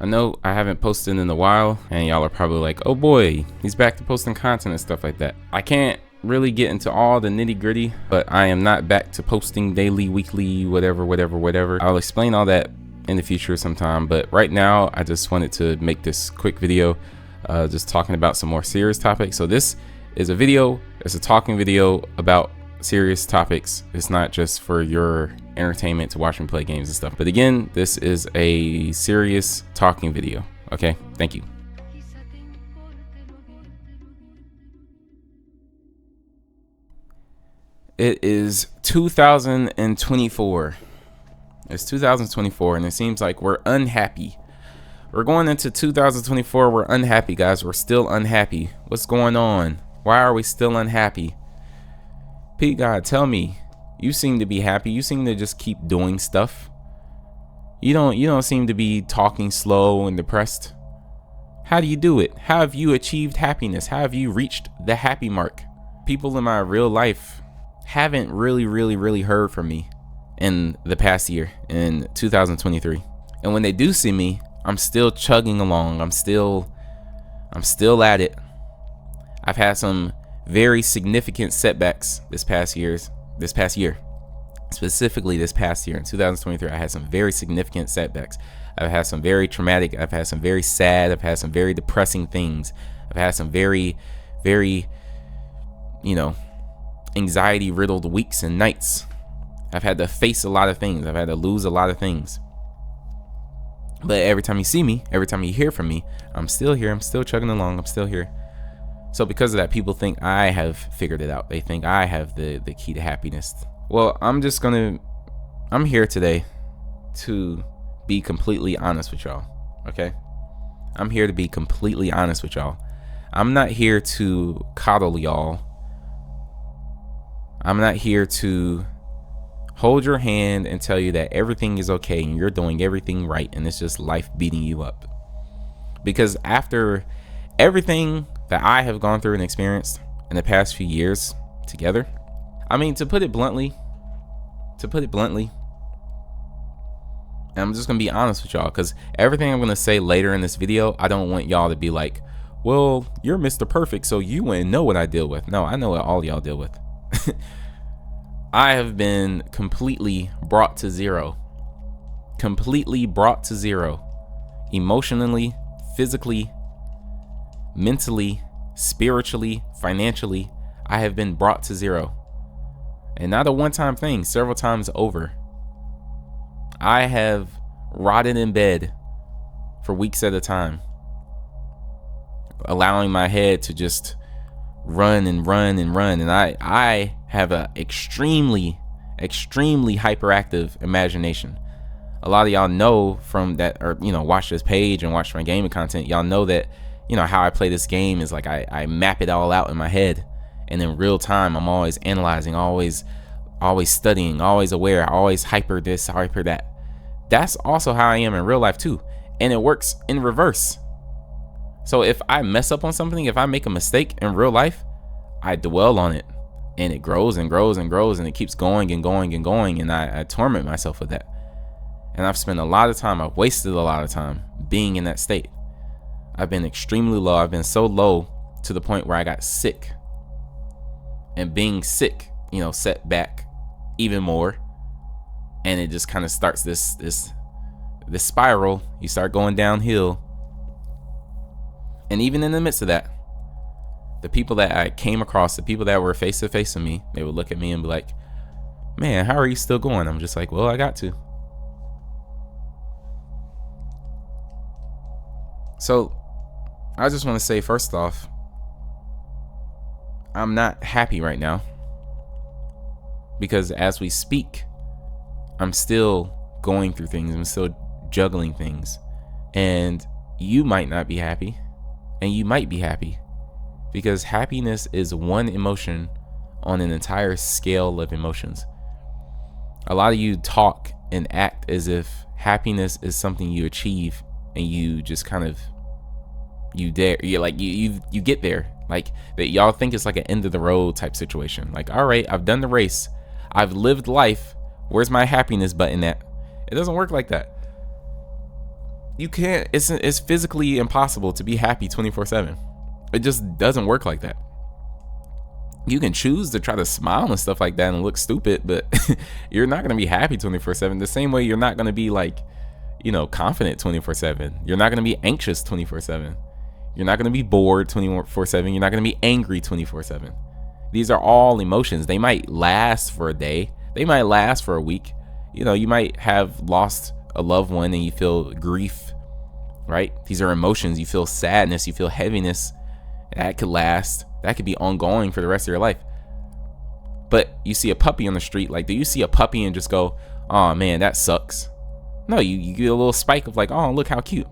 know I haven't posted in a while, and y'all are probably like, oh boy, he's back to posting content and stuff like that. I can't really get into all the nitty gritty, but I am not back to posting daily, weekly, whatever. I'll explain all that in the future sometime, but right now I just wanted to make this quick video just talking about some more serious topics. So this is a video, it's a talking video about serious topics. It's not just for your entertainment to watch me play games and stuff, but again, this is a serious talking video. Okay, thank you. It is 2024. It's 2024, and it seems like we're unhappy. We're going into 2024. We're unhappy, guys. We're still unhappy. What's going on? Why are we still unhappy? Pete God, tell me. You seem to be happy. You seem to just keep doing stuff. You don't seem to be talking slow and depressed. How do you do it? How have you achieved happiness? How have you reached the happy mark? People in my real life haven't really heard from me in the past year, in 2023. And when they do see me, I'm still chugging along. I'm still at it. I've had some very significant setbacks this past year. Specifically this past year in 2023, I had some very significant setbacks. I've had some very traumatic, I've had some very sad, I've had some very depressing things. I've had some very, anxiety riddled weeks and nights. I've had to face a lot of things. I've had to lose a lot of things. But every time you see me, every time you hear from me, I'm still here. I'm still chugging along. I'm still here. So because of that, people think I have figured it out. They think I have the key to happiness. Well, I'm here today to be completely honest with y'all. Okay? I'm here to be completely honest with y'all. I'm not here to coddle y'all. I'm not here to hold your hand and tell you that everything is okay and you're doing everything right and it's just life beating you up. Because after everything that I have gone through and experienced in the past few years together, I mean, to put it bluntly, and I'm just gonna be honest with y'all, because everything I'm gonna say later in this video, I don't want y'all to be like, well, you're Mr. Perfect, so you wouldn't know what I deal with. No, I know what all y'all deal with. I have been completely brought to zero. Emotionally, physically, mentally, spiritually, financially. I have been brought to zero. And not a one-time thing, several times over. I have rotted in bed for weeks at a time, allowing my head to just run. And I have a extremely hyperactive imagination. A lot of y'all know from that, or watch this page and watch my gaming content, y'all know that how I play this game is like I map it all out in my head, and in real time I'm always analyzing, always studying, always aware, always hyper this, hyper that. That's also how I am in real life too, and it works in reverse. So if I mess up on something, if I make a mistake in real life, I dwell on it, and it grows and grows and grows, and it keeps going and going and going, and I torment myself with that. And I've spent a lot of time, I've wasted a lot of time being in that state. I've been extremely low. I've been so low to the point where I got sick. And being sick, set back even more. And it just kind of starts this spiral. You start going downhill. And even in the midst of that, the people that I came across, the people that were face to face with me, they would look at me and be like, man, how are you still going? I'm just like, well, I got to. So I just want to say, first off, I'm not happy right now, because as we speak, I'm still going through things. I'm still juggling things, and you might not be happy, and you might be happy, because happiness is one emotion on an entire scale of emotions. A lot of you talk and act as if happiness is something you achieve and you just kind of you get there, like that. Y'all think it's like an end of the road type situation. Like, all right, I've done the race, I've lived life, where's my happiness button at? It doesn't work like that. You can't, it's physically impossible to be happy 24/7. It just doesn't work like that. You can choose to try to smile and stuff like that and look stupid, but you're not going to be happy 24/7. The same way you're not going to be like, confident 24/7. You're not going to be anxious 24/7. You're not going to be bored 24/7. You're not going to be angry 24/7. These are all emotions. They might last for a day. They might last for a week. You might have lost a loved one and you feel grief, right? These are emotions. You feel sadness, you feel heaviness. That could last. That could be ongoing for the rest of your life. But you see a puppy on the street, like, do you see a puppy and just go, oh man, that sucks? No, you get a little spike of like, oh, look how cute.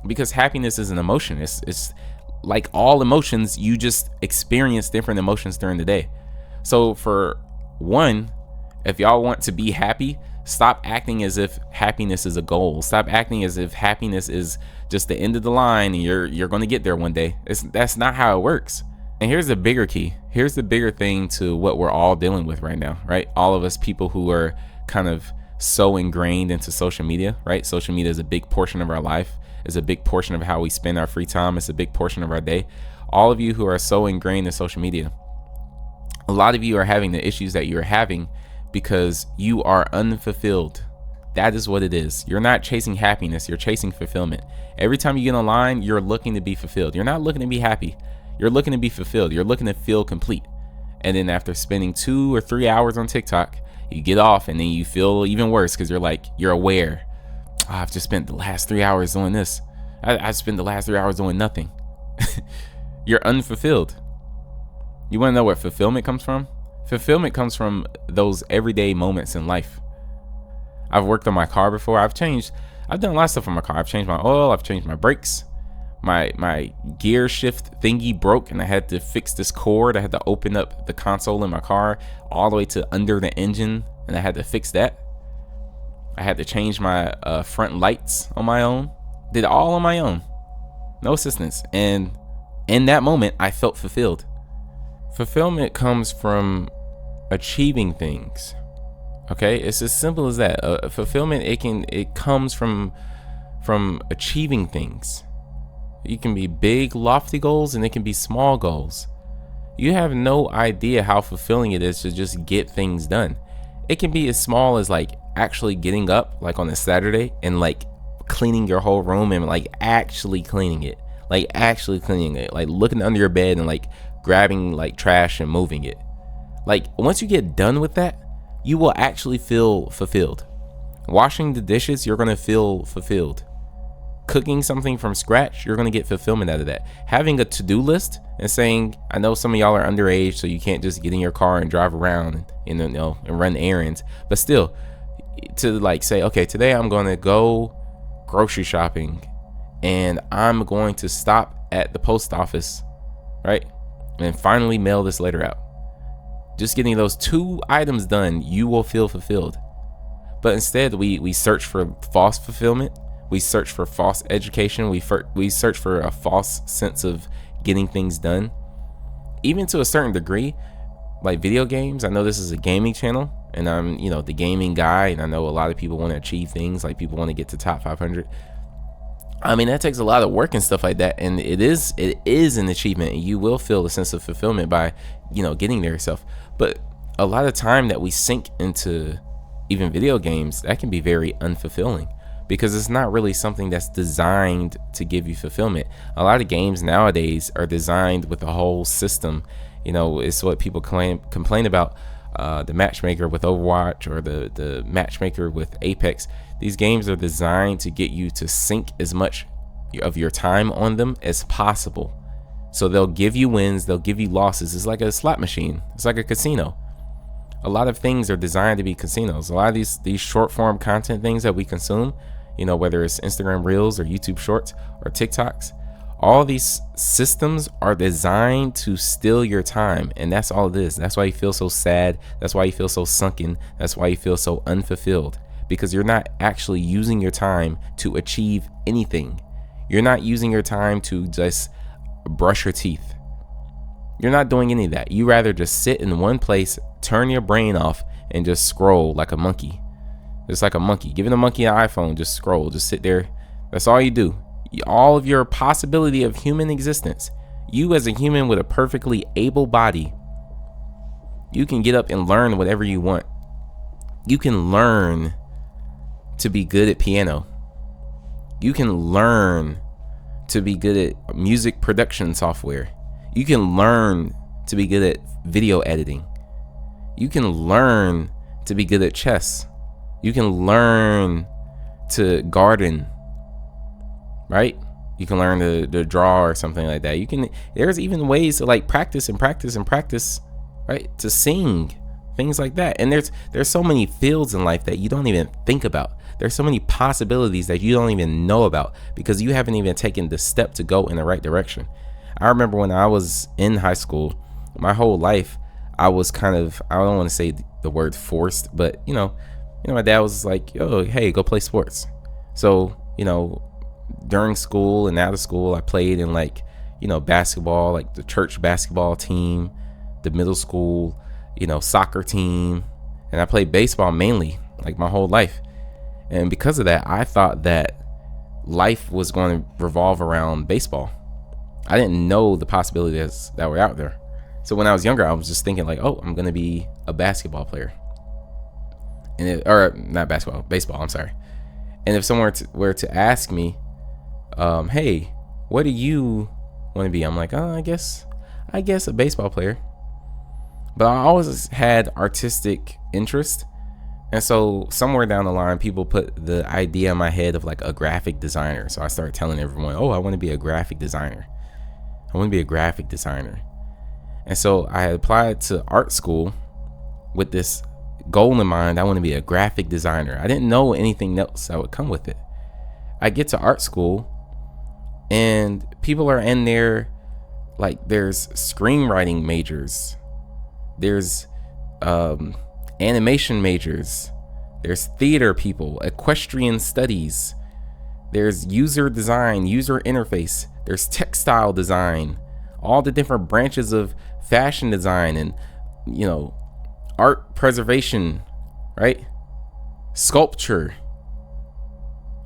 Because happiness is an emotion. It's like all emotions, you just experience different emotions during the day. So for one, if y'all want to be happy, stop acting as if happiness is a goal. Stop acting as if happiness is just the end of the line and you're going to get there one day. That's not how it works. And here's the bigger key. Here's the bigger thing to what we're all dealing with right now, right? All of us people who are kind of so ingrained into social media, right? Social media is a big portion of our life. It's a big portion of how we spend our free time. It's a big portion of our day. All of you who are so ingrained in social media, a lot of you are having the issues that you're having because you are unfulfilled. That is what it is. You're not chasing happiness. You're chasing fulfillment. Every time you get online, you're looking to be fulfilled. You're not looking to be happy. You're looking to be fulfilled. You're looking to feel complete. And then after spending 2 or 3 hours on TikTok, you get off and then you feel even worse because you're aware. Oh, I've just spent the last 3 hours doing this. I spent the last 3 hours doing nothing. You're unfulfilled. You want to know where fulfillment comes from? Fulfillment comes from those everyday moments in life. I've worked on my car before. I've done a lot of stuff on my car. I've changed my oil. I've changed my brakes. My gear shift thingy broke and I had to fix this cord. I had to open up the console in my car all the way to under the engine and I had to fix that. I had to change my front lights on my own. Did it all on my own. No assistance. And in that moment, I felt fulfilled. Fulfillment comes from achieving things. Okay? It's as simple as that. Fulfillment, it comes from achieving things. It can be big, lofty goals and it can be small goals. You have no idea how fulfilling it is to just get things done. It can be as small as like actually getting up like on a Saturday and like cleaning your whole room and like actually cleaning it. Like looking under your bed and like grabbing like trash and moving it. Like once you get done with that, you will actually feel fulfilled. Washing the dishes, you're going to feel fulfilled. Cooking something from scratch, you're going to get fulfillment out of that. Having a to-do list and saying, I know some of y'all are underage, so you can't just get in your car and drive around and run errands, but still to like say, okay, today I'm going to go grocery shopping and I'm going to stop at the post office, right? And finally mail this letter out. Just getting those 2 items done, you will feel fulfilled. But instead we search for false fulfillment. We search for false education. We search for a false sense of getting things done. Even to a certain degree, like video games. I know this is a gaming channel and I'm, the gaming guy. And I know a lot of people want to achieve things. Like people want to get to top 500. I mean, that takes a lot of work and stuff like that. And it is an achievement. And you will feel a sense of fulfillment by, getting there yourself. But a lot of time that we sink into even video games, that can be very unfulfilling. Because it's not really something that's designed to give you fulfillment. A lot of games nowadays are designed with a whole system. It's what people complain about, the matchmaker with Overwatch or the matchmaker with Apex. These games are designed to get you to sink as much of your time on them as possible. So they'll give you wins, they'll give you losses. It's like a slot machine. It's like a casino. A lot of things are designed to be casinos. A lot of these short form content things that we consume, whether it's Instagram Reels or YouTube Shorts or TikToks, all these systems are designed to steal your time. And that's all it is. That's why you feel so sad. That's why you feel so sunken. That's why you feel so unfulfilled, because you're not actually using your time to achieve anything. You're not using your time to just brush your teeth. You're not doing any of that. You rather just sit in one place, turn your brain off, and just scroll like a monkey. Just like a monkey. Giving a monkey an iPhone, just scroll. Just sit there, That's all you do. All of your possibility of human existence, you as a human with a perfectly able body, you can get up and learn whatever you want. You can learn to be good at piano. You can learn to be good at music production software. You can learn to be good at video editing. You can learn to be good at chess. You can learn to garden, right? You can learn to draw or something like that. There's even ways to like practice, right? To sing, things like that. And there's so many fields in life that you don't even think about. There's so many possibilities that you don't even know about because you haven't even taken the step to go in the right direction. I remember when I was in high school, my whole life, I was kind of, I don't want to say the word forced, but my dad was like, yo, hey, go play sports. So, during school and out of school, I played in basketball, like the church basketball team, the middle school, soccer team. And I played baseball mainly, like my whole life. And because of that, I thought that life was going to revolve around baseball. I didn't know the possibilities that were out there. So when I was younger, I was just thinking like, oh, I'm going to be a basketball player. Or not basketball, baseball, I'm sorry. And if someone were to ask me, hey, what do you want to be? I'm like, oh, I guess a baseball player. But I always had artistic interest. And so somewhere down the line, people put the idea in my head of like a graphic designer. So I started telling everyone, oh, I want to be a graphic designer. And so I applied to art school with this goal in mind. I want to be a graphic designer. I didn't know anything else that would come with it. I get to art school and people are in there, like there's screenwriting majors, there's animation majors, there's theater people, equestrian studies, there's user design, user interface, there's textile design, all the different branches of fashion design and art preservation, right? Sculpture,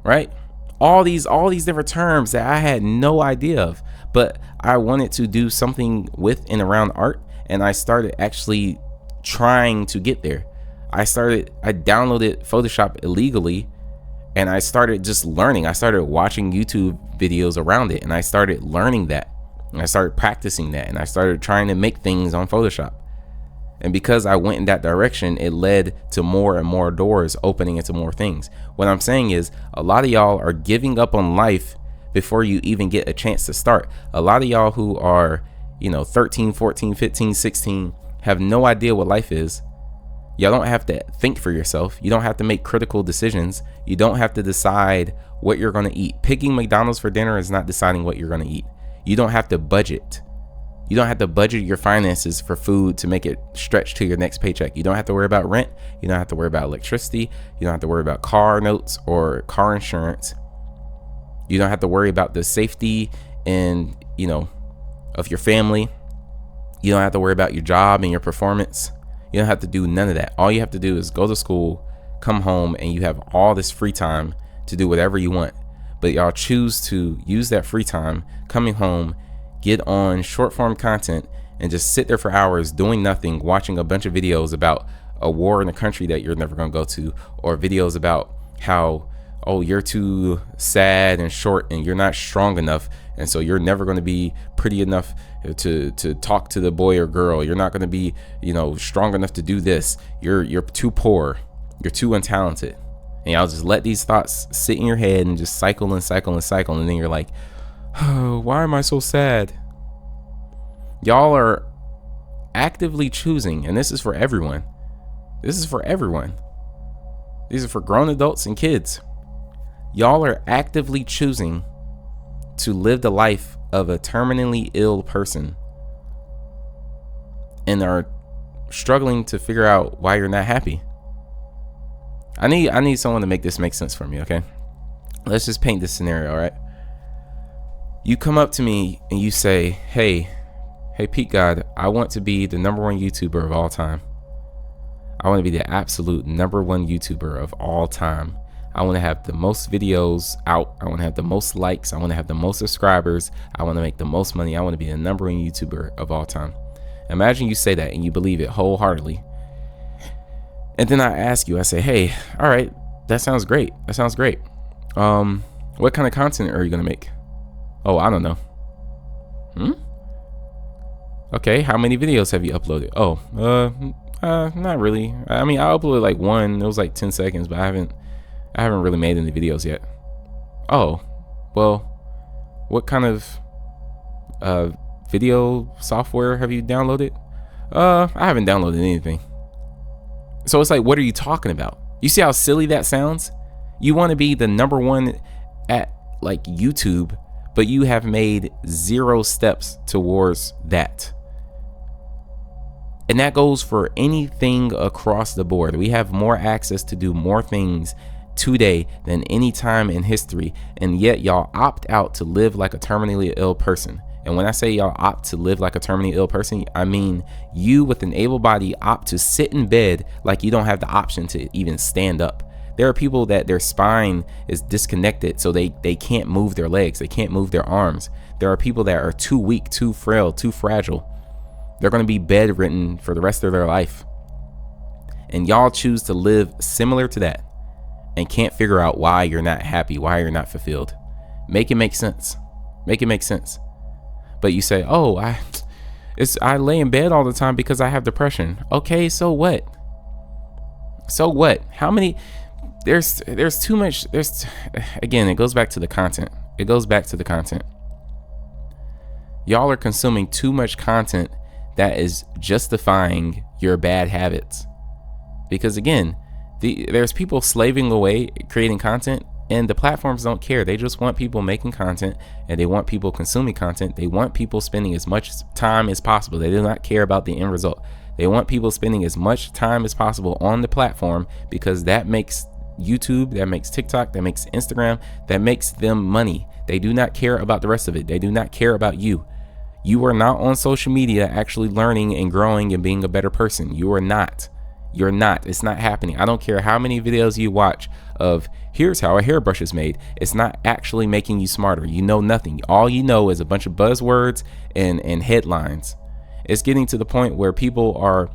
right? All these different terms that I had no idea of, but I wanted to do something with and around art, and I started actually trying to get there. I downloaded Photoshop illegally, and I started just learning. I started watching YouTube videos around it, and I started learning that, and I started practicing that, and I started trying to make things on Photoshop. And because I went in that direction, it led to more and more doors opening into more things. What I'm saying is a lot of y'all are giving up on life before you even get a chance to start. A lot of y'all who are, 13, 14, 15, 16 have no idea what life is. Y'all don't have to think for yourself. You don't have to make critical decisions. You don't have to decide what you're going to eat. Picking McDonald's for dinner is not deciding what you're going to eat. You don't have to budget. You don't have to budget your finances for food to make it stretch to your next paycheck. You don't have to worry about rent. You don't have to worry about electricity. You don't have to worry about car notes or car insurance. You don't have to worry about the safety and, of your family. You don't have to worry about your job and your performance. You don't have to do none of that. All you have to do is go to school, come home, and you have all this free time to do whatever you want. But y'all choose to use that free time coming home, get on short form content, and just sit there for hours doing nothing, watching a bunch of videos about a war in a country that you're never going to go to, or videos about how, oh, you're too sad and short and you're not strong enough, and so you're never going to be pretty enough to talk to the boy or girl. You're not going to be, strong enough to do this. You're too poor. You're too untalented. And y'all just let these thoughts sit in your head and just cycle and cycle and cycle, and then you're like, oh, why am I so sad? Y'all are actively choosing, and this is for everyone. These are for grown adults and kids. Y'all are actively choosing to live the life of a terminally ill person and are struggling to figure out why you're not happy. I need someone to make this make sense for me, okay? Let's just paint this scenario, all right? You come up to me and you say, hey Pete God, I want to be the number one YouTuber of all time. I want to be the absolute number one YouTuber of all time. I want to have the most videos out. I want to have the most likes. I want to have the most subscribers. I want to make the most money. I want to be the number one YouTuber of all time. Imagine you say that and you believe it wholeheartedly. And then I ask you, I say, hey, all right, that sounds great. That sounds great. What kind of content are you going to make? Oh, I don't know. Okay, how many videos have you uploaded? Oh, not really. I mean, I uploaded like one. It was like 10 seconds, but I haven't really made any videos yet. Oh, well, what kind of video software have you downloaded? I haven't downloaded anything. So it's like, what are you talking about? You see how silly that sounds? You want to be the number one at like YouTube, but you have made 0 steps towards that. And that goes for anything across the board. We have more access to do more things today than any time in history, and yet y'all opt out to live like a terminally ill person. And when I say y'all opt to live like a terminally ill person, I mean you with an able body opt to sit in bed like you don't have the option to even stand up. There are people that their spine is disconnected, so they can't move their legs, they can't move their arms. There are people that are too weak, too frail, too fragile. They're going to be bedridden for the rest of their life. And y'all choose to live similar to that and can't figure out why you're not happy, why you're not fulfilled. Make it make sense. Make it make sense. But you say, oh, I lay in bed all the time because I have depression. Okay, so what? So what? How many? There's too much. Again, it goes back to the content. It goes back to the content. Y'all are consuming too much content that is justifying your bad habits. Because again, there's people slaving away creating content, and the platforms don't care. They just want people making content, and they want people consuming content. They want people spending as much time as possible. They do not care about the end result. They want people spending as much time as possible on the platform, because that makes YouTube, that makes TikTok, that makes Instagram, that makes them money. They do not care about the rest of it. They do not care about you. You are not on social media actually learning and growing and being a better person. You are not. You're not. It's not happening. I don't care how many videos you watch of here's how a hairbrush is made. It's not actually making you smarter. You know nothing. All you know is a bunch of buzzwords and headlines. It's getting to the point where people are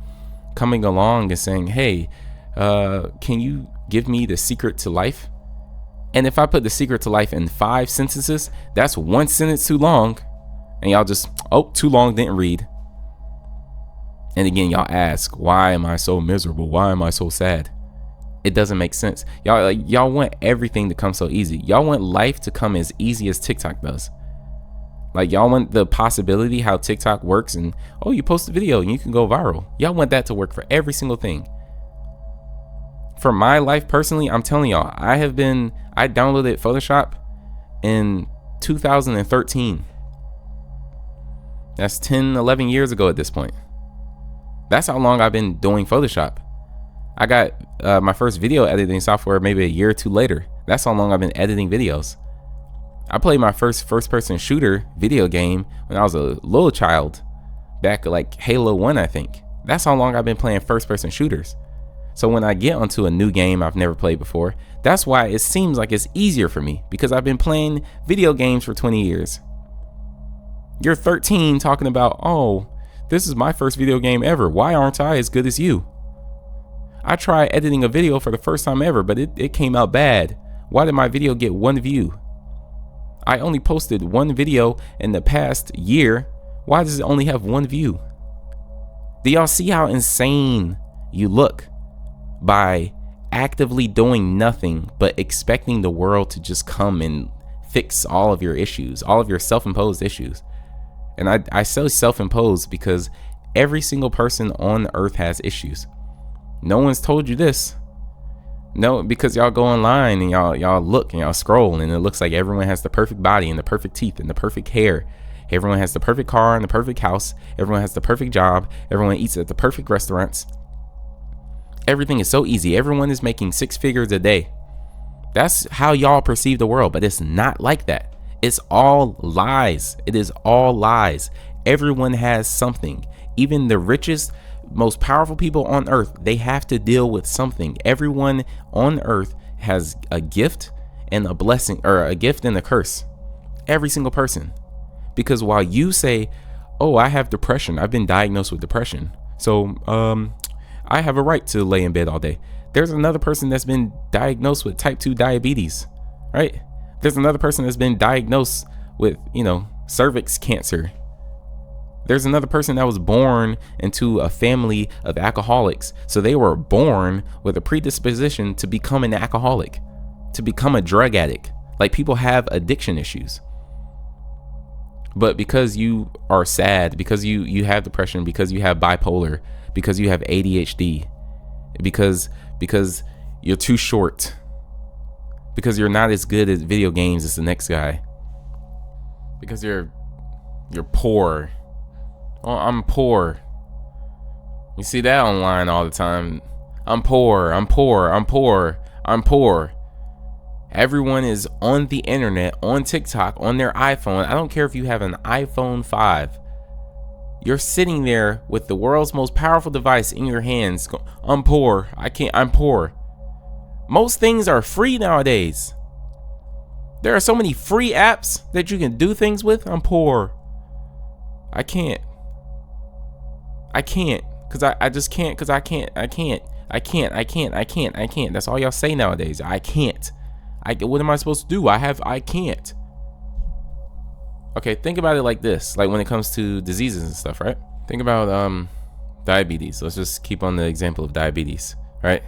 coming along and saying, hey, can you give me the secret to life? And if I put the secret to life in 5 sentences, that's 1 sentence too long. And y'all just, oh, too long, didn't read. And again, y'all ask, why am I so miserable? Why am I so sad? It doesn't make sense. Y'all want everything to come so easy. Y'all want life to come as easy as TikTok does. Like, y'all want the possibility how TikTok works, and oh, you post a video and you can go viral. Y'all want that to work for every single thing. For my life personally, I'm telling y'all, I downloaded Photoshop in 2013. That's 10, 11 years ago at this point. That's how long I've been doing Photoshop. I got my first video editing software maybe a year or two later. That's how long I've been editing videos. I played my first-person shooter video game when I was a little child, back like Halo 1, I think. That's how long I've been playing first-person shooters. So when I get onto a new game I've never played before, that's why it seems like it's easier for me, because I've been playing video games for 20 years. You're 13 talking about, oh, this is my first video game ever. Why aren't I as good as you? I tried editing a video for the first time ever, but it came out bad. Why did my video get 1 view? I only posted 1 video in the past year. Why does it only have 1 view? Do y'all see how insane you look by actively doing nothing but expecting the world to just come and fix all of your issues, all of your self-imposed issues? And I say self-imposed because every single person on earth has issues. No one's told you this. No, because y'all go online and y'all look and y'all scroll, and it looks like everyone has the perfect body and the perfect teeth and the perfect hair. Everyone has the perfect car and the perfect house. Everyone has the perfect job. Everyone eats at the perfect restaurants. Everything is so easy. Everyone is making 6 figures a day. That's how y'all perceive the world, but it's not like that. It's all lies. It is all lies. Everyone has something. Even the richest, most powerful people on earth, they have to deal with something. Everyone on earth has a gift and a blessing, or a gift and a curse. Every single person. Because while you say, oh, I have depression, I've been diagnosed with depression, so I have a right to lay in bed all day. There's another person that's been diagnosed with type 2 diabetes, right? There's another person that's been diagnosed with, cervix cancer. There's another person that was born into a family of alcoholics. So they were born with a predisposition to become an alcoholic, to become a drug addict. Like, people have addiction issues. But because you are sad, because you have depression, because you have bipolar, because you have ADHD, because you're too short, because you're not as good at video games as the next guy, because you're poor. Oh, I'm poor. You see that online all the time. I'm poor. I'm poor. I'm poor. I'm poor. Everyone is on the internet, on TikTok, on their iPhone. I don't care if you have an iPhone 5. You're sitting there with the world's most powerful device in your hands. I'm poor. I'm poor. Most things are free nowadays. There are so many free apps that you can do things with. I'm poor. I can't. Because I just can't, because I can't. That's all y'all say nowadays. I can't. What am I supposed to do? I can't. Okay, think about it like this. Like, when it comes to diseases and stuff, right? Think about diabetes. Let's just keep on the example of diabetes, right?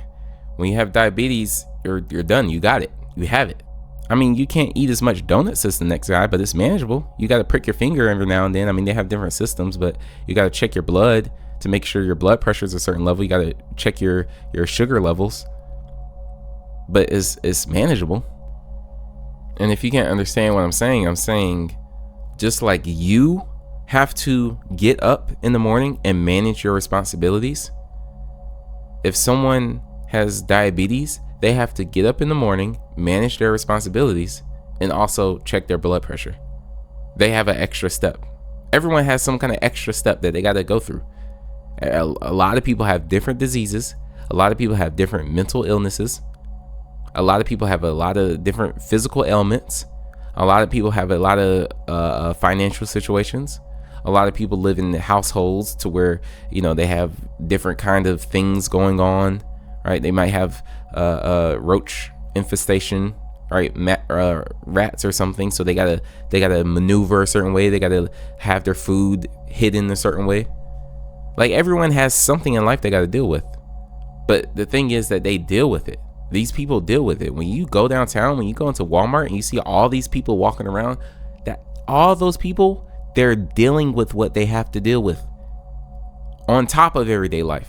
When you have diabetes, you're done. You got it. You have it. I mean, you can't eat as much donuts as the next guy, but it's manageable. You got to prick your finger every now and then. I mean, they have different systems, but you got to check your blood to make sure your blood pressure is a certain level. You got to check your sugar levels, but it's manageable. And if you can't understand what I'm saying just like you have to get up in the morning and manage your responsibilities. If someone has diabetes, they have to get up in the morning, manage their responsibilities, and also check their blood pressure. They have an extra step. Everyone has some kind of extra step that they got to go through. A lot of people have different diseases. A lot of people have different mental illnesses. A lot of people have a lot of different physical ailments. A lot of people have a lot of financial situations. A lot of people live in households to where, they have different kind of things going on, right? They might have roach infestation, right? Rats or something. So they gotta maneuver a certain way. They gotta have their food hidden a certain way. Like, everyone has something in life they gotta deal with. But the thing is that they deal with it. These people deal with it. When you go downtown, when you go into Walmart and you see all these people walking around, that all those people, they're dealing with what they have to deal with on top of everyday life.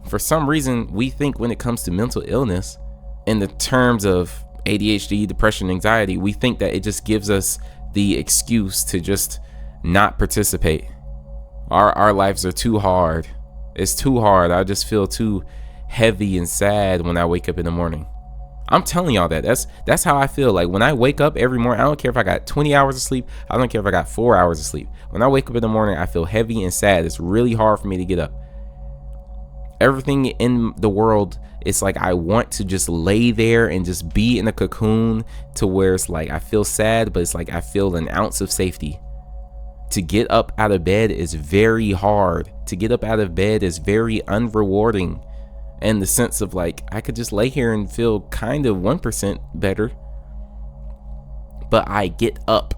For some reason, we think when it comes to mental illness, in the terms of ADHD, depression, anxiety, we think that it just gives us the excuse to just not participate. Our lives are too hard. It's too hard. I just feel too heavy and sad when I wake up in the morning. I'm telling y'all that's how I feel. Like, when I wake up every morning, I don't care if I got 20 hours of sleep. I don't care if I got 4 hours of sleep. When I wake up in the morning, I feel heavy and sad. It's really hard for me to get up. Everything in the world, it's like I want to just lay there and just be in a cocoon, to where it's like I feel sad, but it's like I feel an ounce of safety. To get up out of bed is very hard. To get up out of bed is very unrewarding. In the sense of, like, I could just lay here and feel kind of 1% better. But I get up.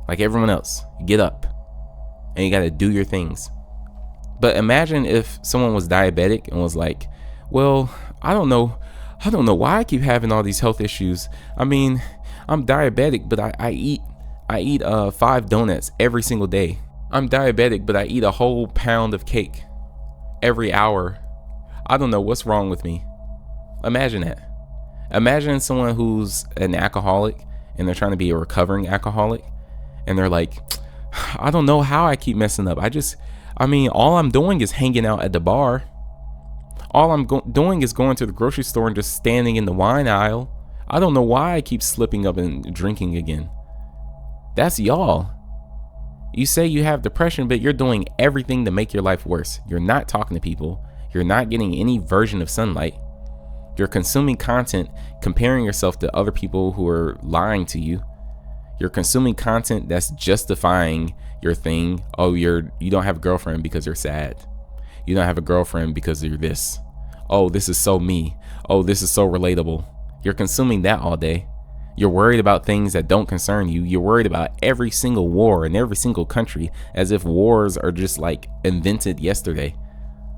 Like everyone else. You get up. And you got to do your things. But imagine if someone was diabetic and was like, well, I don't know why I keep having all these health issues. I mean, I'm diabetic, but I eat 5 donuts every single day. I'm diabetic, but I eat a whole pound of cake every hour. I don't know what's wrong with me. Imagine that. Imagine someone who's an alcoholic and they're trying to be a recovering alcoholic, and they're like, I don't know how I keep messing up. All I'm doing is hanging out at the bar. All I'm doing is going to the grocery store and just standing in the wine aisle. I don't know why I keep slipping up and drinking again. That's y'all. You say you have depression, but you're doing everything to make your life worse. You're not talking to people. You're not getting any version of sunlight. You're consuming content, comparing yourself to other people who are lying to you. You're consuming content that's justifying your thing. Oh, you don't have a girlfriend because you're sad. You don't have a girlfriend because you're this. Oh, this is so me. Oh, this is so relatable. You're consuming that all day. You're worried about things that don't concern you. You're worried about every single war in every single country as if wars are just like invented yesterday.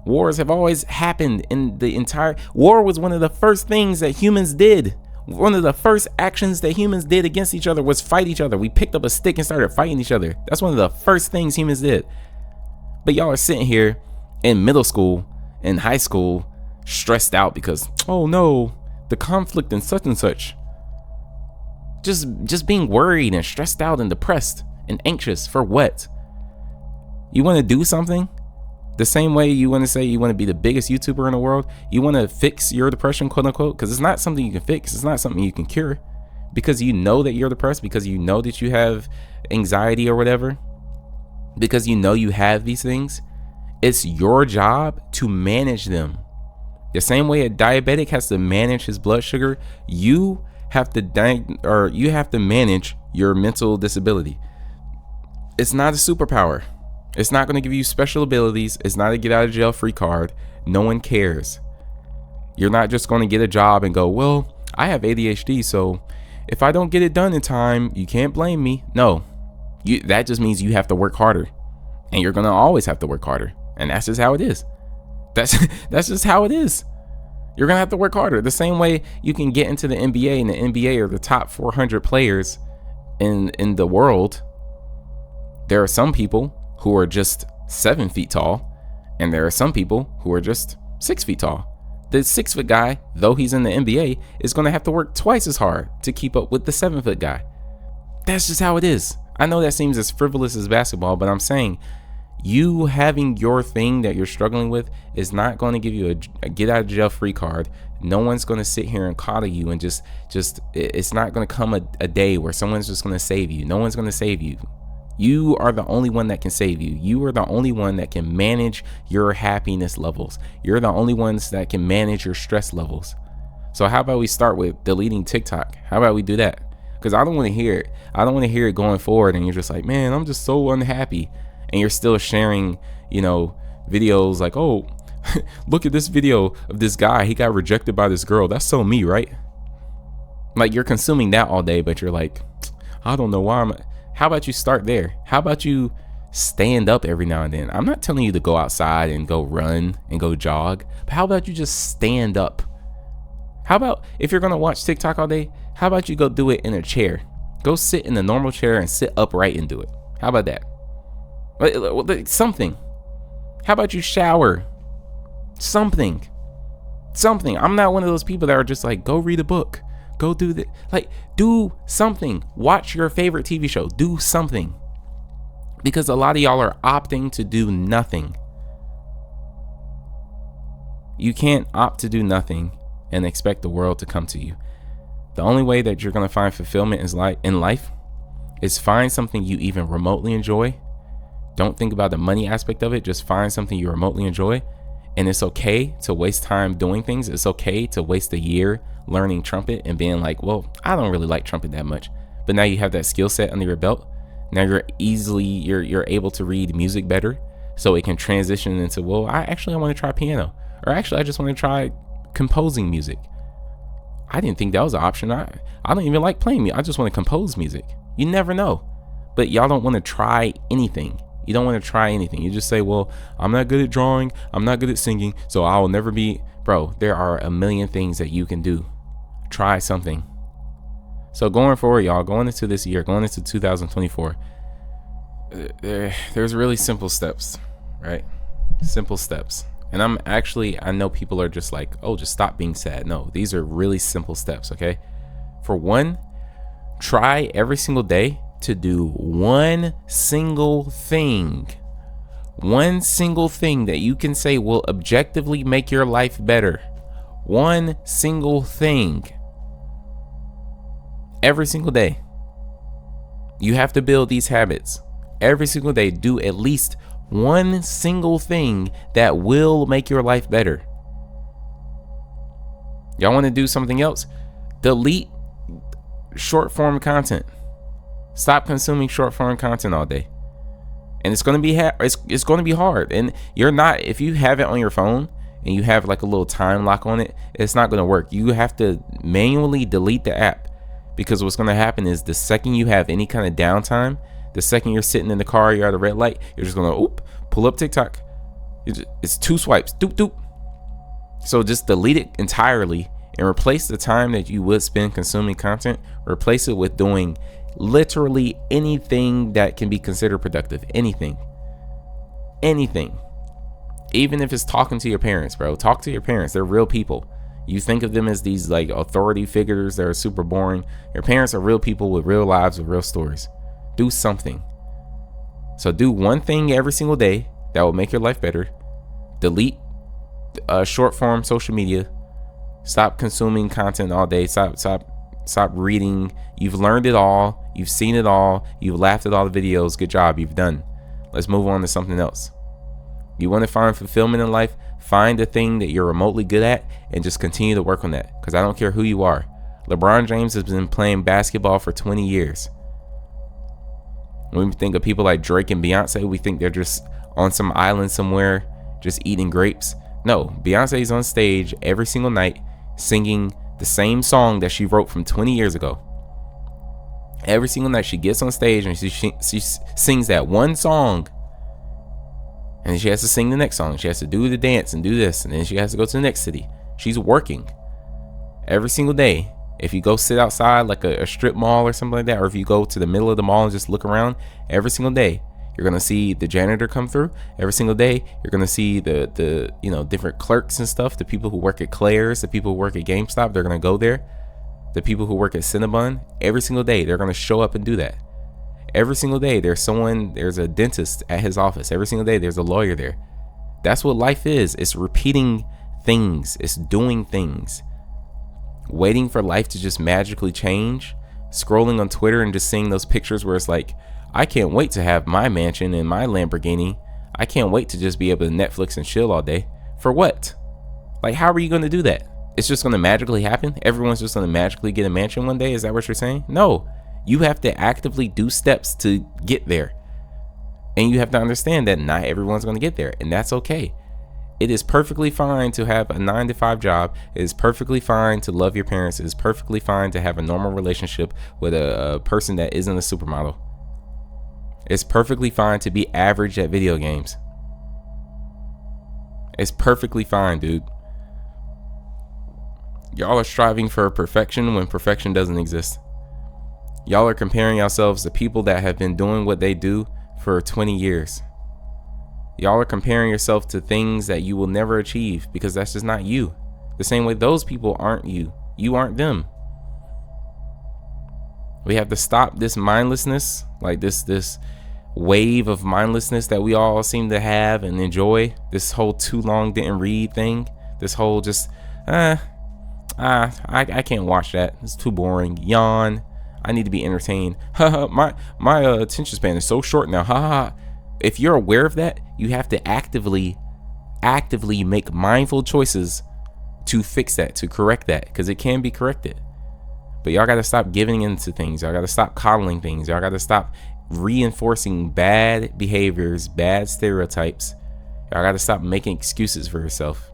Wars have always happened in the entire... War was one of the first things that humans did. One of the first actions that humans did against each other was fight each other. We picked up a stick and started fighting each other. That's one of the first things humans did. But y'all are sitting here in middle school, in high school, stressed out because, oh no, the conflict and such. Just being worried and stressed out and depressed and anxious for what? You want to do something? The same way you want to say you want to be the biggest YouTuber in the world, you want to fix your depression, quote unquote, because it's not something you can fix. It's not something you can cure, because you know that you're depressed, because you know that you have anxiety or whatever, because you know you have these things. It's your job to manage them. The same way a diabetic has to manage his blood sugar, you have to manage your mental disability. It's not a superpower. It's not going to give you special abilities. It's not a get out of jail free card. No one cares. You're not just going to get a job and go, well, I have ADHD, so if I don't get it done in time, you can't blame me. No, that just means you have to work harder, and you're going to always have to work harder. And that's just how it is. That's just how it is. You're going to have to work harder. The same way you can get into the NBA, and the NBA are the top 400 players in the world. There are some people who are just 7 feet tall, and there are some people who are just 6 feet tall. The 6-foot guy, though he's in the NBA, is going to have to work twice as hard to keep up with the 7-foot guy. That's just how it is. I know that seems as frivolous as basketball, but I'm saying you having your thing that you're struggling with is not going to give you a get out of jail free card. No one's going to sit here and coddle you and just it's not going to come a day where someone's just going to save you. No one's going to save you. You are the only one that can save you. You are the only one that can manage your happiness levels. You're the only ones that can manage your stress levels. So how about we start with deleting TikTok? How about we do that? Because I don't want to hear it. I don't want to hear it going forward, and you're just like, man, I'm just so unhappy. And you're still sharing, videos like, oh, look at this video of this guy. He got rejected by this girl. That's so me, right? Like, you're consuming that all day, but you're like, I don't know why How about you start there? How about you stand up every now and then? I'm not telling you to go outside and go run and go jog, but how about you just stand up? How about if you're going to watch TikTok all day, how about you go do it in a chair? Go sit in a normal chair and sit upright and do it. How about that? Something. How about you shower? Something. I'm not one of those people that are just like, go read a book. Go do that. Like, do something. Watch your favorite TV show. Do something. Because a lot of y'all are opting to do nothing. You can't opt to do nothing and expect the world to come to you. The only way that you're going to find fulfillment in life is find something you even remotely enjoy. Don't think about the money aspect of it. Just find something you remotely enjoy. And it's okay to waste time doing things. It's okay to waste a year learning trumpet and being like, well, I don't really like trumpet that much. But now you have that skill set under your belt. Now you're able to read music better. So it can transition into, well, I want to try piano. Or actually, I just want to try composing music. I didn't think that was an option. I don't even like playing music. I just want to compose music. You never know. But y'all don't want to try anything. You don't want to try anything. You just say, well, I'm not good at drawing. I'm not good at singing. So I will never be. Bro, there are a million things that you can do. Try something. So going forward, y'all, going into this year, going into 2024, there's really simple steps, right? Simple steps. And I know people are just like, oh, just stop being sad. No, these are really simple steps, okay? For one, try every single day to do one single thing that you can say will objectively make your life better. One single thing. Every single day. You have to build these habits. Every single day, do at least One single thing that will make your life better. Y'all want to do something else? Delete short form content. Stop consuming short form content all day. And it's going to be it's going to be hard. And you're not, if you have it on your phone and you have like a little time lock on it, it's not going to work. You have to manually delete the app, because what's going to happen is the second you have any kind of downtime, the second you're sitting in the car, you're at a red light, you're just going to pull up TikTok. It's 2 swipes. Doop, doop. So just delete it entirely and replace the time that you would spend consuming content, replace it with doing literally anything that can be considered productive. Anything. Even if it's talking to your parents, bro. Talk to your parents. They're real people. You think of them as these like authority figures that are super boring. Your parents are real people with real lives, with real stories. Do something. So do one thing every single day that will make your life better. Delete short form social media. Stop consuming content all day. Stop reading. You've learned it all. You've seen it all. You've laughed at all the videos. Good job. You've done. Let's move on to something else. You want to find fulfillment in life? Find a thing that you're remotely good at and just continue to work on that. Because I don't care who you are. LeBron James has been playing basketball for 20 years. When we think of people like Drake and Beyonce, we think they're just on some island somewhere just eating grapes. No, Beyonce's on stage every single night singing the same song that she wrote from 20 years ago. Every single night she gets on stage and she sings that one song, and then she has to sing the next song. She has to do the dance and do this, and then she has to go to the next city. She's working every single day. If you go sit outside like a strip mall or something like that, or if you go to the middle of the mall and just look around, every single day you're gonna see the janitor come through. Every single day you're gonna see the different clerks and stuff. The people who work at Claire's, the people who work at GameStop, they're gonna go there. The people who work at Cinnabon, every single day they're gonna show up and do that. Every single day there's a dentist at his office. Every single day there's a lawyer there. That's what life is. It's repeating things. It's doing things. Waiting for life to just magically change. Scrolling on Twitter and just seeing those pictures where it's like, I can't wait to have my mansion and my Lamborghini. I can't wait to just be able to Netflix and chill all day. For what? Like, how are you going to do that? It's just going to magically happen? Everyone's just going to magically get a mansion one day? Is that what you're saying? No. You have to actively do steps to get there. And you have to understand that not everyone's going to get there. And that's okay. It is perfectly fine to have a 9-to-5 job. It is perfectly fine to love your parents. It is perfectly fine to have a normal relationship with a person that isn't a supermodel. It's perfectly fine to be average at video games. It's perfectly fine, dude. Y'all are striving for perfection when perfection doesn't exist. Y'all are comparing yourselves to people that have been doing what they do for 20 years. Y'all are comparing yourself to things that you will never achieve because that's just not you. The same way those people aren't you. You aren't them. We have to stop this mindlessness, like this wave of mindlessness that we all seem to have and enjoy. This whole too long didn't read thing. This whole just, I can't watch that. It's too boring. Yawn. I need to be entertained. my attention span is so short now. Ha ha. If you're aware of that, you have to actively make mindful choices to fix that, to correct that, because it can be corrected. But y'all got to stop giving into things. Y'all got to stop coddling things. Y'all got to stop reinforcing bad behaviors, bad stereotypes. Y'all got to stop making excuses for yourself.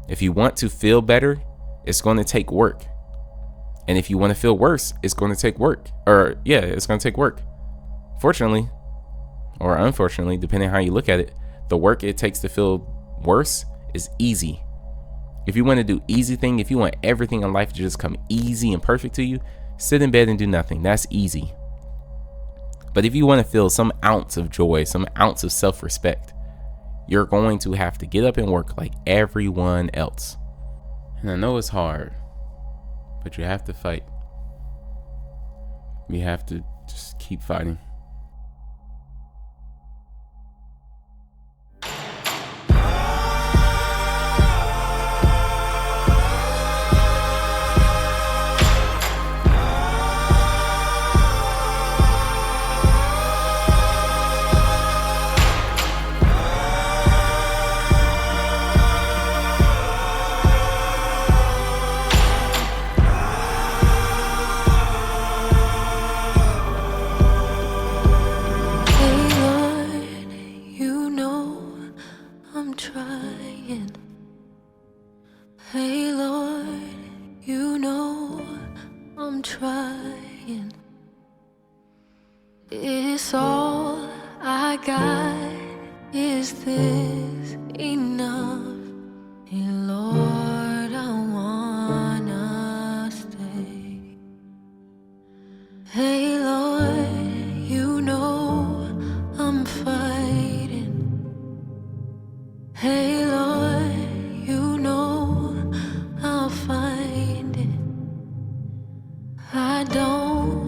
If you want to feel better, it's going to take work. And if you want to feel worse, it's going to take work. It's going to take work. Fortunately, or unfortunately, depending on how you look at it, the work it takes to feel worse is easy. If you want to do easy thing, if you want everything in life to just come easy and perfect to you, sit in bed and do nothing. That's easy. But if you want to feel some ounce of joy, some ounce of self-respect, you're going to have to get up and work like everyone else. And I know it's hard, but you have to fight. You have to just keep fighting. trying. It's all I got. Is this enough? Hey Lord, I wanna stay. Hey Lord, you know I'm fighting. Hey Lord, you know I'll find it. I don't